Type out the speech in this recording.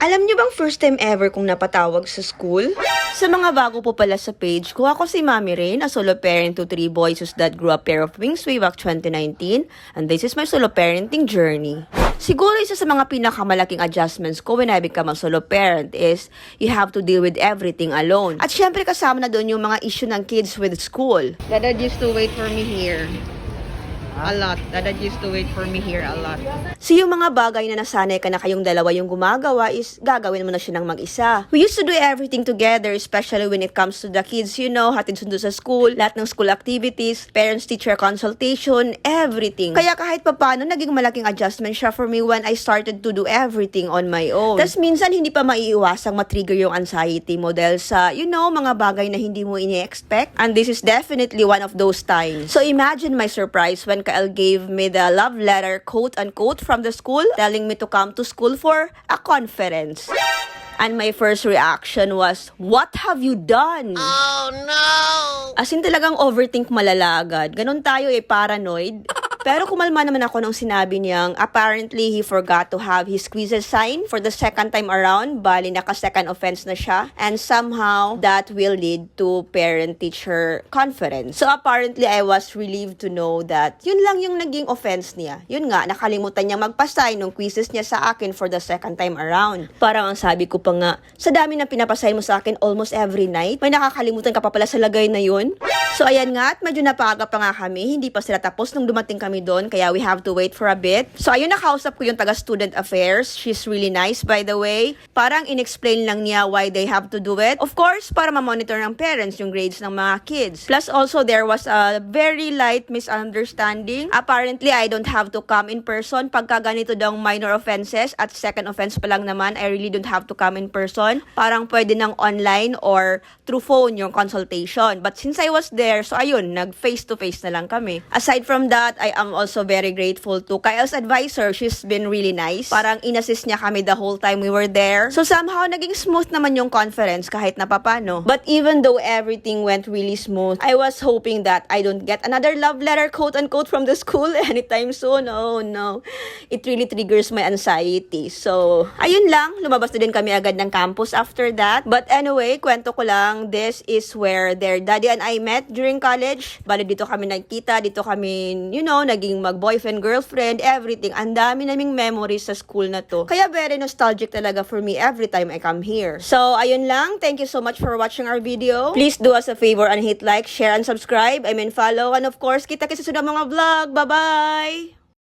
Alam niyo bang first time ever kong napatawag sa school? Sa mga bago po pala sa page ko, ako si Mami Rain, a solo parent to 3 boys whose dad grew a pair of wings way back 2019, and this is my solo parenting journey. Siguro isa sa mga pinakamalaking adjustments ko when I become a solo parent is you have to deal with everything alone. At syempre kasama na doon yung mga issue ng kids with school. Dad used to wait for me here. A lot. Dad used to wait for me here a lot. So yung mga bagay na nasanay ka na kayong dalawa yung gumagawa is gagawin mo na siya ng mag-isa. We used to do everything together, especially when it comes to the kids, hatid sundo sa school, lahat ng school activities, parents-teacher consultation, everything. Kaya kahit papano, naging malaking adjustment siya for me when I started to do everything on my own. Tas minsan hindi pa maiiwasang matrigger yung anxiety mo dahil sa, mga bagay na hindi mo ini-expect. And this is definitely one of those times. So imagine my surprise when Kyle gave me the love letter, quote-unquote, from the school, telling me to come to school for a conference. And my first reaction was, what have you done? Oh, no! As in talagang overthink malala agad. Ganun tayo paranoid. Pero kumalma naman ako nung sinabi niyang apparently he forgot to have his quizzes sign for the second time around. Bali, naka-second offense na siya. And somehow, that will lead to parent-teacher conference. So apparently, I was relieved to know that yun lang yung naging offense niya. Yun nga, nakalimutan niya magpasign ng quizzes niya sa akin for the second time around. Parang ang sabi ko pa nga, sa dami na pinapasign mo sa akin almost every night, may nakakalimutan ka pa pala sa lagay na yun. So ayan nga, at medyo napaga pa nga kami. Hindi pa sila tapos nung dumating kami doon, kaya we have to wait for a bit. So ayun, nakausap ko yung taga-student affairs. She's really nice, by the way. Parang in-explain lang niya why they have to do it. Of course, para ma-monitor ng parents yung grades ng mga kids. Plus also, there was a very light misunderstanding. Apparently, I don't have to come in person. Pagka ganito daw minor offenses at second offense pa lang naman, I really don't have to come in person. Parang pwede ng online or through phone yung consultation. But since I was there, so ayun, nag-face-to-face na lang kami. Aside from that, I am also very grateful to Kyle's advisor. She's been really nice. Parang inassist niya kami the whole time we were there. So somehow, naging smooth naman yung conference kahit na papano. But even though everything went really smooth, I was hoping that I don't get another love letter, quote-unquote, from the school anytime soon. Oh no. It really triggers my anxiety. So, ayun lang. Lumabas na din kami agad ng campus after that. But anyway, kwento ko lang, this is where their daddy and I met during college. Bali, dito kami nagkita, dito kami, naging mag-boyfriend, girlfriend, everything. Ang dami naming memories sa school na to. Kaya very nostalgic talaga for me every time I come here. So, ayun lang. Thank you so much for watching our video. Please do us a favor and hit like, share, and subscribe. Follow. And of course, kita-kita sa mga vlog. Bye-bye!